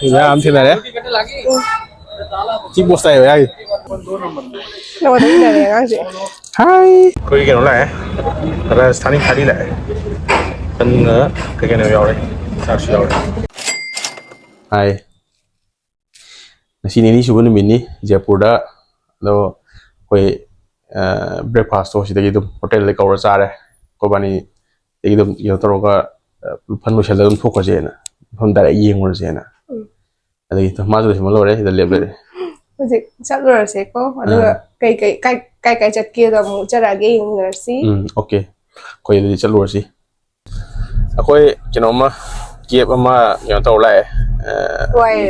Ya, am thila re. Chi post ai vậy? Nó có thấy này ngang gì? Hi. Koi cái nó lại. Rajasthani thali lại. Tân cái này vào đây. Sao xíu đây. Hi. Nasi ni subuh ni mini Jaipur dah. Lo koi breakfast tu sih tu hotel le kau rasa ada. Kau bani itu yang terus ka penuh selalu untuk kau je na. Hom dah yang orang je na. Ada itu masuk di mana orang dah lihat dah. Hꯧꯖꯤꯛ ꯆꯠꯂꯨꯔꯁꯦꯀꯣ ꯑꯗꯨꯒ ꯀꯩ ꯆꯠꯀꯦꯗꯣ ꯑꯃꯨꯛ ꯆꯠꯂꯛꯑꯒꯦ ꯌꯦꯡꯃꯤꯟꯅꯔꯁꯤ okay ꯑꯩꯈꯣꯏ ꯑꯗꯨꯗꯤ ꯆꯠꯂꯨꯔꯁꯤ ꯑꯩꯈꯣꯏ ꯀꯩꯅꯣꯝꯃ ꯀꯦꯕ ꯑꯃ ꯀꯩꯅꯣ ꯇꯧꯔ ꯂꯥꯛꯑꯦ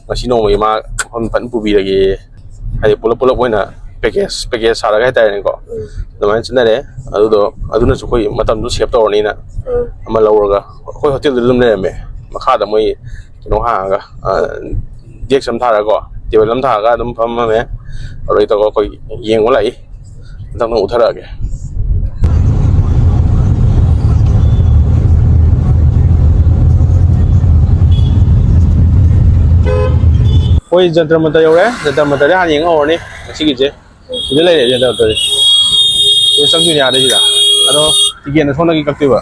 ꯉꯁꯤ ꯅꯣꯡꯃꯒꯤ ꯃꯥ ꯃꯐꯝ ꯐꯖꯅ ꯄꯨꯕꯤꯔꯒꯦ ꯍꯥꯏꯗꯤ ꯄꯨꯂꯞ ꯑꯣꯏꯅ ꯄꯦꯀꯦꯖ ꯁꯥꯔꯒ ꯍꯥꯏꯇꯥꯔꯦꯅꯦꯀꯣ ꯑꯗꯨꯃꯥꯏꯅ ꯆꯠꯅꯔꯦ ꯑꯗꯨꯅꯁꯨ ꯑꯩꯈꯣꯏ ꯃꯇꯝꯗꯨ ꯁꯦꯞ ꯇꯧꯔꯅꯤꯅ ꯑꯃ ꯂꯧꯔꯒ ꯑꯩꯈꯣꯏ ꯍꯣꯇꯦꯜꯗꯨ ꯑꯗꯨꯝ ꯂꯩꯔꯝꯃꯦ ꯃꯈꯥꯗ ꯃꯣꯏ ꯀꯩꯅꯣ ꯍꯥꯡꯉꯒ ꯗꯦꯛꯁ ꯑꯃ ꯊꯥꯔꯒꯀꯣ ꯇꯦꯕꯜ ꯑꯃ ꯊꯥꯔꯒ ꯑꯗꯨꯝ ꯐꯝꯃꯝꯃꯦ ꯑꯗꯨꯗꯩ ꯇꯧꯔꯒ ꯑꯩꯈꯣꯏ ꯌꯦꯡꯕ ꯂꯥꯛꯏ ꯃꯊꯪ ꯎꯊꯔꯛꯑꯒꯦ ꯍꯣꯏ ꯖꯟꯇꯔ ꯃꯟꯇꯔ ꯌꯧꯔꯦ ꯖꯟꯇꯔ ꯃꯟꯇꯔꯗ ꯍꯥꯟꯅ ꯌꯦꯡ ꯍꯧꯔꯅꯤ ꯉꯁꯤꯒꯤꯁꯦ ꯁꯤꯗ ꯂꯩꯔꯦ ꯖꯟꯇꯔ ꯃꯟꯇꯔꯁꯦ ꯁꯤꯗ ꯆꯪꯗꯣꯏꯅꯦ ꯑꯥꯗꯩꯁꯤꯗ ꯑꯗꯣ ꯇꯤꯀꯦꯠꯅ ꯁꯣꯝꯗꯒꯤ ꯀꯛꯇꯣꯏꯕ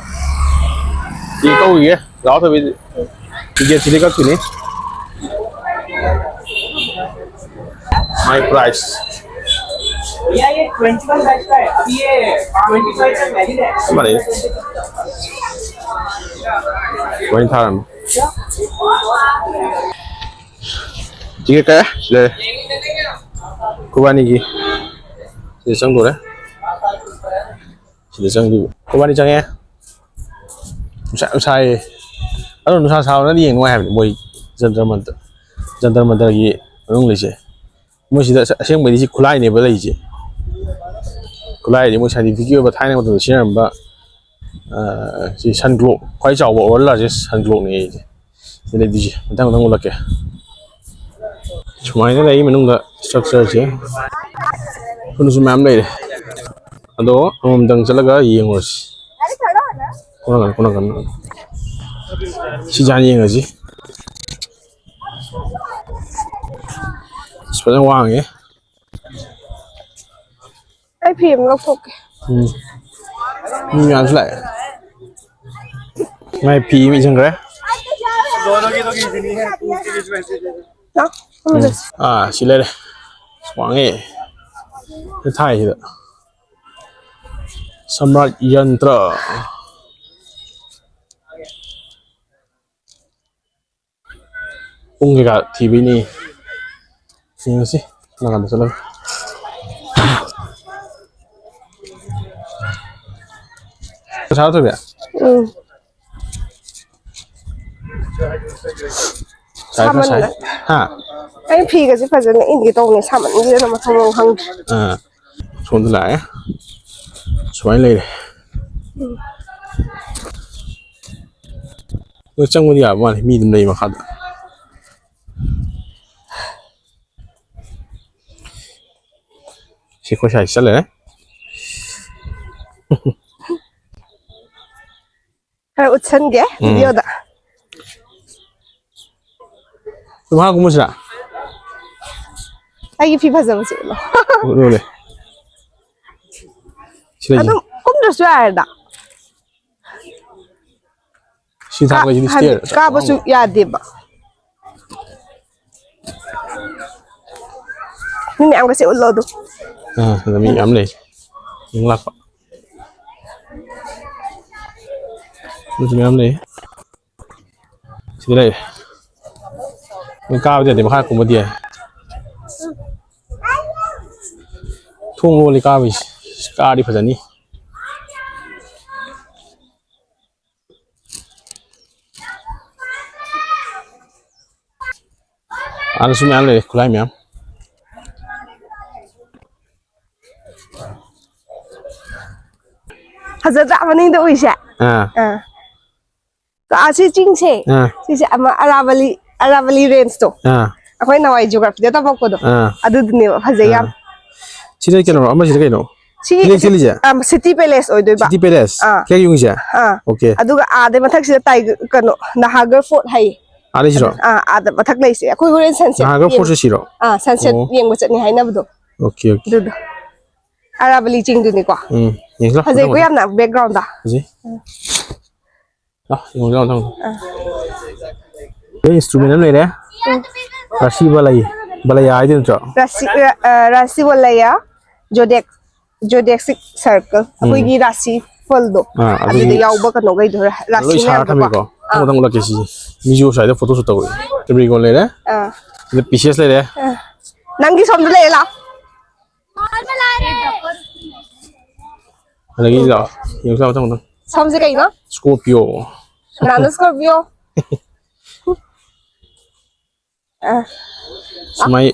ꯇꯤꯀꯦꯠ ꯀꯛꯎꯈꯤꯒꯦ ꯂꯥꯛꯑꯣ ꯊꯕꯤ ꯇꯤꯀꯦꯠ ꯁꯤꯗꯩ ꯀꯛꯇꯣꯏꯅꯤ My price. भैया ये 21 बैच का है अभी ये 25 तक वैलिड है हमारे वही था ठीक है क्या ले कुबानी की ये संग दो रे ये संग दो कुबानी चंगे उसाई अरे नुसा साव ना ये नुआ है मोई जंतर मंतर की रुंग ले से मोई सिदा असेंग बदि सि खुलाई ने बलै जे खुलाई जे मोई साइंटिफिक बा थाइना मत सिरम बा सि सनग्लो ख्वाइ चावबो ओर लार्जेस्ट सनग्लो ने जे सिले दि मतंग मतंग लके सुमाइना लै मनुंग दा स्ट्रक्चर से कुनुसु मैम लै अदो हम दंग चलगा येंगोस कोना सि जान येंगसि Sebenarnya uang ya. PM nggak fokus. Ini yang selai. Mai PM macam mana? दोनों की तो खींचनी है उसके बीच में से Nah, Ah, sila deh. Uang ya. Ini Thai sih. Samrat Yantra. Ung kita TV ni. Ini sih, nak ada salah. Salah tu ya? Sama ni. Ha. Ai phi cái gì phải dân ini tao này sama ni dia nama thong hang. Xuống từ lại. Xoay lên. Người trong cái gì mà mi tầm này mà khát. Chị có chạy sát đấy. Hay út chân ghé, video đó. Đúng không? Cũng sao? Ai phi phải dân gì mà. Rồi đấy. Chị Anh cũng được rồi đó. Chị tham cái gì đi Cả bao nhiêu ya đi ba. Nhưng mà em có sẽ út lâu đâu. Là mình ấm này những lạc mình ấm này thì đây mình cao thì mà khác cũng một điểm thung luôn đi cao vì cao đi phải dẫn đi ăn xuống ăn này kulai mẹ Hazard tak mana itu isya. Kasi cingse. Cingse ama Aravali range tu. Aku ini nawai geography dia tahu apa tu. Adu dunia Hazayam. Sini kan orang, apa sini kan orang? Sini je. City Palace oi doi ba. City Palace. Kaya yung siya. Okay. Adu ada matak sih tay kano Nahagar Fort hai. Ada sih, ada mathak lay se akoi horen sunset Naga force sih, sunset yeng macet ni haina bdo oke. dudu Arabali ching du ni ko Yang lah. haje ko yam na background da Gì? Đó, dùng cái con cái instrument này đấy, rasi balai, balai ai đến chỗ? rasi walaya zodiac circle akoi gi rasi fol do adu de yaw ba ka no gai do rasi Loi na sar thami ko, tang tang la kesi, mijo sai de photo shoot tau, tapi ko le đấy, the pieces le đấy, nangi som de le la lagi lah, yang sama tang tang, som se kai no Scorpio, Nano Scorpio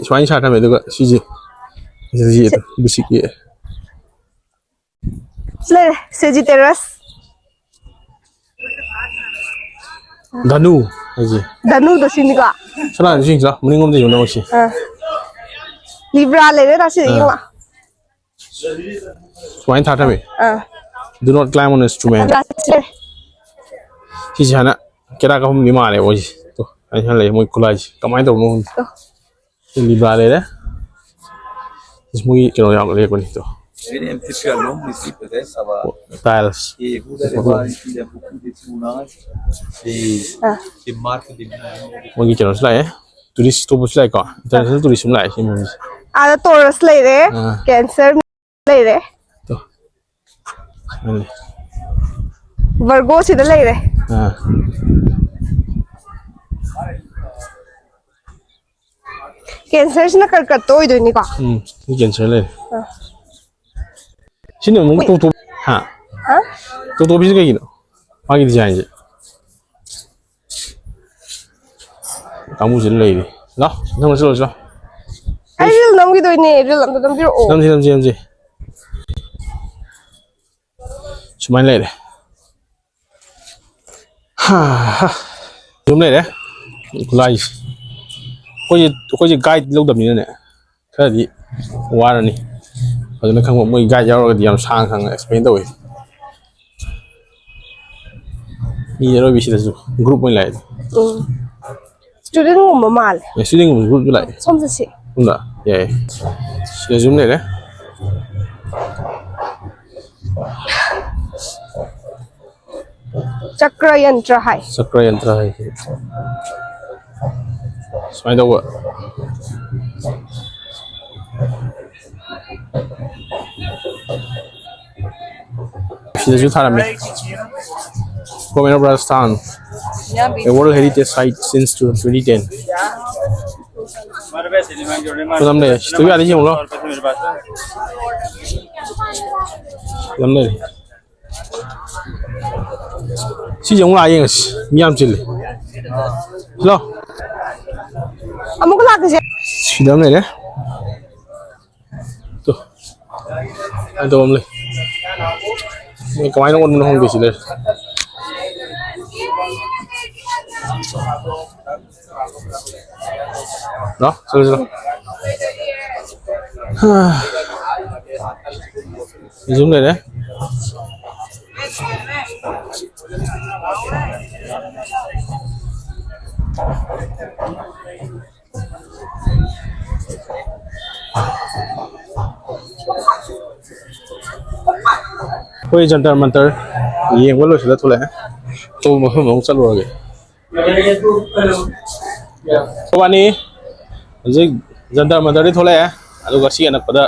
semai sar thami tu sih, sih itu bisik ye. Sle Sagittarius Danu, aje. Danu do sini ka Sana sih sah, mending om tu jono sih. Libra le re da si yeng la Semai sar thami, do not climb on instrument. Sih sana, kira kau ni mana le, wajib. Tu, ayah le, mau collage, kamai tu mau. Libra le deh. Semua kira yang le kau ni tu. Ele é muito longo nesse processo, Tiles. e você levar il y a beaucoup de tournages et marques de Mau kira selai turis tu pun selai kau. International turis selai sih mau. ada Taurus le re Cancer le re Tu. Ini. Virgo si de le re Cancer na karkat to ido ni ka Ini cancel le. Sini mau tu, ha. Tu bisa kayak gini. Pagi di janji. Kamu sih le. Lah, nama sih lah. ai real nam gi do ni real nam dam biro o Nam sih. Cuma le deh. Ha. Jom le deh. Collage. Kau je guide lâu đầm như này nè. Thế là gì? Qua rồi nè. Rồi nó không có mấy guide giao rồi thì làm sang hàng explain đâu vậy? Ni rồi bị gì đó group mới lại. student ngum ma mal Ngày xưa mình group lại. som se si Đúng rồi. Yeah. Sẽ zoom lại đấy. chakra yantra hai Sakra yantra hai. Xoay đâu ạ? Phía dưới thang này. Komen of Rajasthan, a World Heritage Site since 2010. तो हमने तो भी आ रही है हमने si giống lại những miam chili lo amu ko la ke si đam này đấy tu anh tôi hôm nay cái máy nó còn không bị gì đây đó sao sao zoom này đấy कोई जंतर मंतर ये वो लोग सीधा थोड़ा है तो हम चल रहा है तो वानी जी जंतर मंतर ही थोड़ा है अगर किसी अनक पता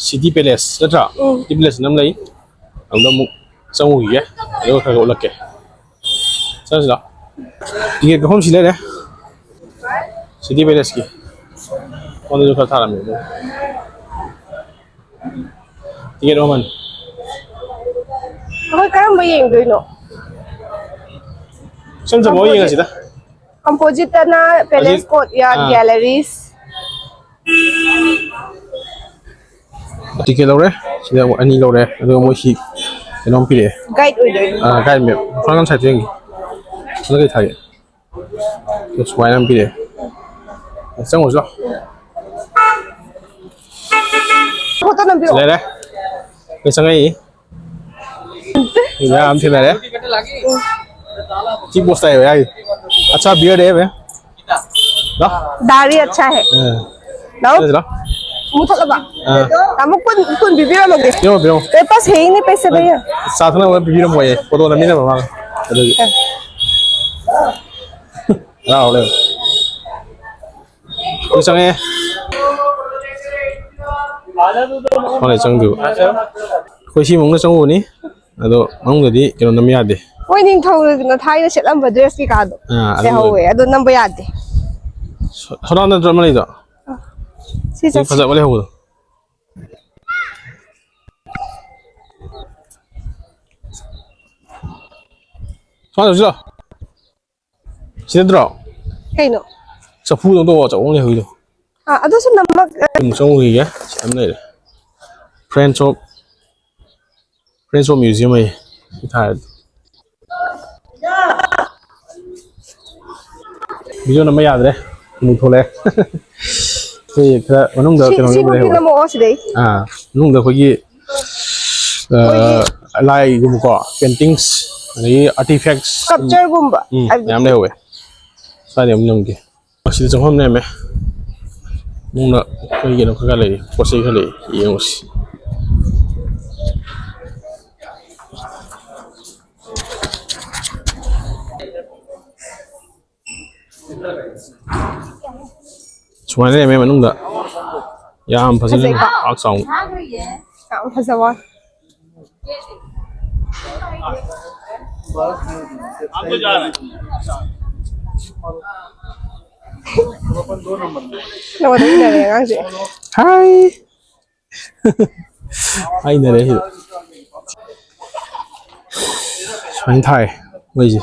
सिटी पैलेस नत्रा सिटी पैलेस नम लई हम लोग संगू ही है अगर खा लग के चल चला ये कौन सी ले रहे सिटी पैलेस की कौन जो था रहा मेरे tiket roman ko karam ba yeng do no saan sa mo yung sita composite na palace courtyard galleries tiket lo re sida mo ani lo re ado mo si enom pile guide oi do guide me frangan sa tieng ano kay thage to swai nam pile sang mo so photo nam biro le re cái sang ấy ya am thế này đấy chiếc bút tay vậy अच्छा beer है बे ला दाढ़ी अच्छा है लो ले ला मुझे लगा हम कुन बिबिया लोगे क्यों क्यों तेरे पास है ही नहीं पैसे भैया साथ में वो बियर मोए फोटो ना मिले बाबा राव ले कुछ संगे होने संग दो कोई सी मंगल संग होनी अदो मंगल दी क्यों नमी याद है वही नहीं था ना था ये शेलम बड्रेस की कादो क्या हुए अदो नंबर याद है थोड़ा ना ड्रामा नहीं था सीसा फसा वाले हो सोना जो सीधे ड्रा कहीं नो चफू तो वो चावल ले हुई तो हाँ अदो से नमक मुझे हुई है हमने फ्रेंड्स ऑफ म्यूजियम है इधर वीडियो नंबर याद है मुझे ले तो ये क्या उन्होंने दो क्या सी होगी नमक और सीधे उन्होंने दो कोई लाई गुम्बा पेंटिंग्स ये आर्टिफैक्ट्स स्कल्पचर गुम्बा हमने हुए सारे हम लोग के अच्छी तरह हमने में मुंडा कोई के नौकर का ले कोसे का ले ये उसी Semuanya memang enggak. Ya, pasti aksong. हाँ फसा हुआ आपको जा रहे हैं नंबर नहीं ले रहे हैं Hai. Hai này đấy. Xoay thai, cái gì?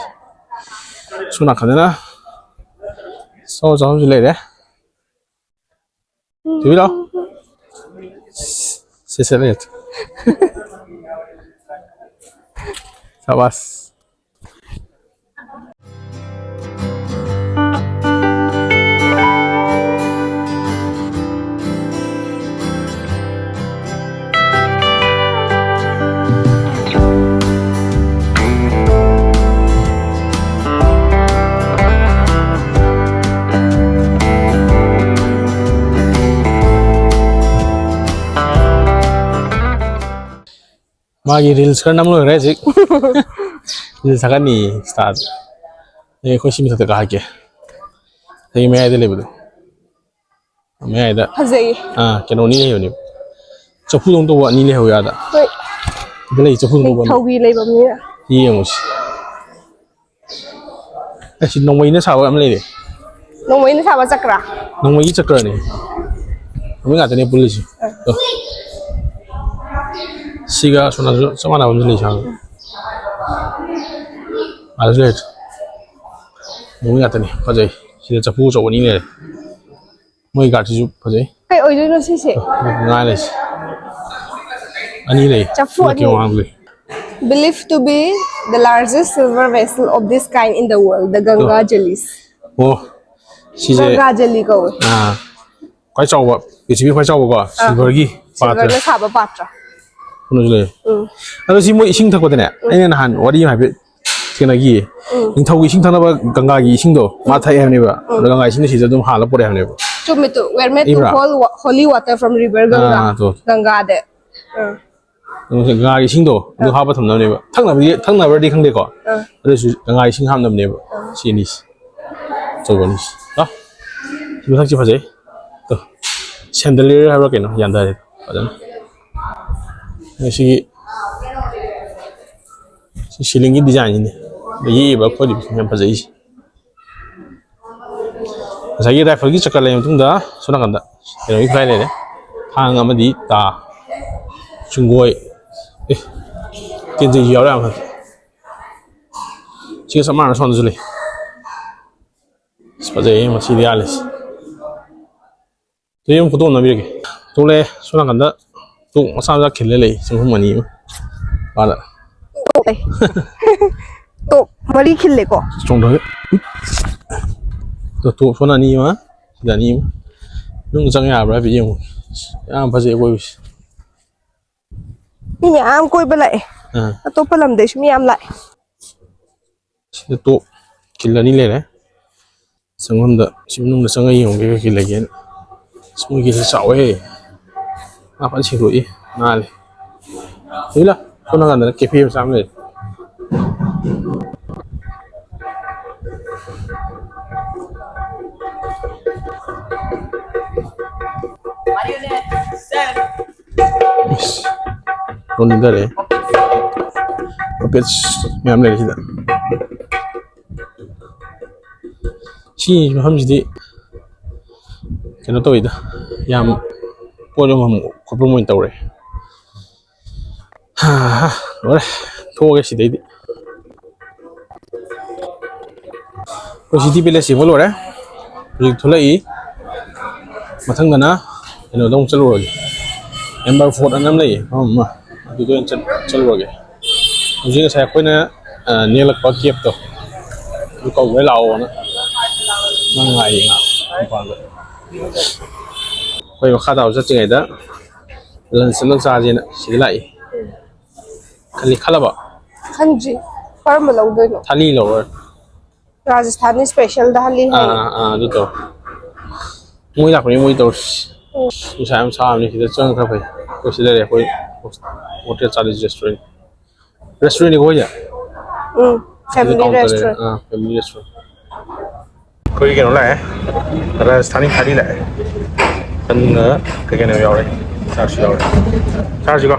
Số nào khẩn đó. Sau đó chúng lấy đấy. Chú đâu? Sẽ lấy. Sabas. Magi reels kan namun orang sih, reels akan nih start. Ini kau sih bisa terkah ke, tapi मैं आये label, मैं आये दा, फसा ये क्या नोनी है योनी, चप्पू दों तो वो नीले हो यादा, इधर ये चप्पू दों वो थोगी ले बम्मी ना ये मुझ, ऐसी नौवई ने सावा हमले दे, नौवई ने सावा चक्रा नौवई चक्कर नहीं, हमें आते नहीं police, Siga suna sama na wamjili shang. Alright. Mui ngata ni, pajai. Sida chapu chaw ni le. Mui gati ju pajai. cái ôi nó xí xí Ngai le. Ani le. Chapu ani. Kyo ang le. believed to be the largest silver vessel of this kind in the world the Ganga Jalis Oh. Si je. Ganga Jali ko Quái chaw ba. Pichibi quái chaw ba. Silver gi. silver na saba patra Kuno jule. Ano si mo ising thak ko dene. Ai na han wari ma be. Kena gi. Ning thau ising thana ba Ganga gi ising do. Ma thai ham ne ba. Ganga ising si dum hala pore ham ne ba. chumi to where met to holy water from river Ganga to. Ganga de Ganga ising do. Du ha ba tham nam ne ba. Thang na ba di khang de ko. Ade su Ganga ising ham nam ne ba. Si ni. Zo ba ni. Da. Si thak chi pha jai. To. Chandelier ha ba ke no yanda de. Padan. Ini si silingi design ini, ini bapak di yang pas ini. Saya kira pergi cakap lain tu dah, sudah kan dah. Yang ini kaya ni, hang ama di ta, cungoi, kian jauh orang kan. Jika sama orang soal tu le, seperti ini masih idealis. Tu yang foto nabi lagi, tu le sudah kan dah. Tu masa nak khel le sung mani ada to mari khille ko strong dah tu phone ni ma dah ni nung jang ya bra bi yang am phase ko ni am koi belai to palam desh mi am lai tu khel ni le ꯆꯪꯐꯝꯗ ꯁꯤ ꯃꯅꯨꯡꯗ ꯆꯪꯉ ꯌꯦꯡꯉꯨꯒꯦ ꯀꯩꯀꯩ ꯂꯩꯒꯦꯅ ꯃꯣꯏꯒꯤꯁꯤ ꯆꯥꯎꯋꯦ ꯐꯖꯅ ꯁꯦꯡꯗꯣꯛꯏ ꯅꯥꯜꯂꯦ ꯁꯤꯂ ꯁꯣꯝ ꯅꯥꯀꯥꯟꯗꯅ cafe ꯃꯆꯥ ꯑꯃ ꯂꯩ ꯅꯣꯟꯊꯔꯦ ꯄꯦꯠꯁ ꯃꯌꯥꯝ ꯂꯩꯔꯦ ꯁꯤꯗ ꯁꯤ ꯃꯐꯝꯁꯤꯗꯤ ꯀꯩꯅꯣ ꯇꯧꯋꯤꯗ ꯌꯥꯝ ꯄꯣꯠ ꯌꯣꯟꯐꯝ ꯈꯣꯠꯐꯝ ꯑꯣꯏꯅ ꯇꯧꯔꯦ ꯂꯣꯏꯔꯦ ꯊꯣꯛꯑꯒꯦ ꯁꯤꯗꯩꯗꯤ ꯑꯩꯈꯣꯏ ꯁꯤꯇꯤ ꯄꯦꯂꯦꯁ ꯌꯦꯡꯕ ꯂꯣꯏꯔꯦ ꯍꯧꯖꯤꯛ ꯊꯣꯛꯂꯛꯏ ꯃꯊꯪꯗꯅ ꯀꯩꯅꯣꯗ ꯑꯃꯨꯛ ꯆꯠꯂꯨꯔꯒꯦ ꯑꯦꯝꯕꯔ ꯐꯣꯔꯠ ꯑꯅ ꯑꯃ ꯂꯩꯌꯦ ꯃꯐꯝ ꯑꯃ ꯑꯗꯨꯗ ꯑꯣꯏꯅ ꯆꯠꯂꯨꯔꯒꯦ ꯍꯧꯖꯤꯛ ꯉꯁꯥꯏ ꯑꯩꯈꯣꯏꯅ ꯅꯦꯛꯂꯛꯄ ꯀꯦꯞꯇꯣ ꯑꯗꯨ ꯀꯧꯕꯩ ꯂꯥꯛꯑꯣꯅ ꯅꯪ ꯉꯥꯏꯔꯤ ꯃꯄꯥꯟꯗ ꯑꯩꯈꯣꯏ ꯃꯈꯥ ꯇꯥꯕ ꯆꯠꯇ꯭ꯔꯤꯉꯩꯗ ꯂꯟꯁ ꯑꯃ ꯆꯥꯁꯦꯅ ꯁꯤꯗ ꯂꯥꯛꯏ ꯈꯜꯂꯕ ꯈꯟꯗ꯭ꯔꯤ ꯀꯔꯝꯕ ꯂꯧꯗꯣꯏꯅꯣ ꯊꯥꯂꯤ ꯂꯧꯔꯣꯏ ꯔꯥꯖꯁꯊꯥनी स्पेशल दाली है ꯑꯗꯨ ꯇꯧ ꯃꯣꯏ ꯂꯥꯛꯄꯅꯤ ꯃꯣꯏ ꯇꯧꯔꯁꯤ ꯅꯨꯡꯁꯥ ꯌꯥꯝ ꯁꯥꯕꯅꯤ ꯁꯤꯗ ꯆꯪꯉ ꯈꯔ ꯐꯩ ꯑꯩꯈꯣꯏ ꯁꯤꯗ ꯂꯩꯔꯦ ꯑꯩꯈꯣꯏ ꯍꯣꯇꯦꯜ ꯆꯥꯂꯤꯁ ꯔꯦꯁꯇꯨꯔꯦꯟꯅꯤ ꯑꯩꯈꯣꯏꯁꯦ फैमिली रेस्टोरेंट ꯐꯦꯃꯤꯂꯤ ꯔꯦꯁꯇꯨꯔꯦꯟ ꯑꯩꯈꯣꯏ ꯀꯩꯅꯣ ꯂꯥꯛꯑꯦ ꯔꯥꯖꯁꯊꯥनी ꯊꯥꯂꯤ ꯂꯥꯛꯑꯦ ꯇꯟꯒ ꯀꯩꯅꯣ ꯌꯥꯎꯔꯦ ꯆꯥꯔꯖꯁꯨ ꯌꯥꯎꯔꯦ ꯆꯥꯔꯖꯤꯀꯣ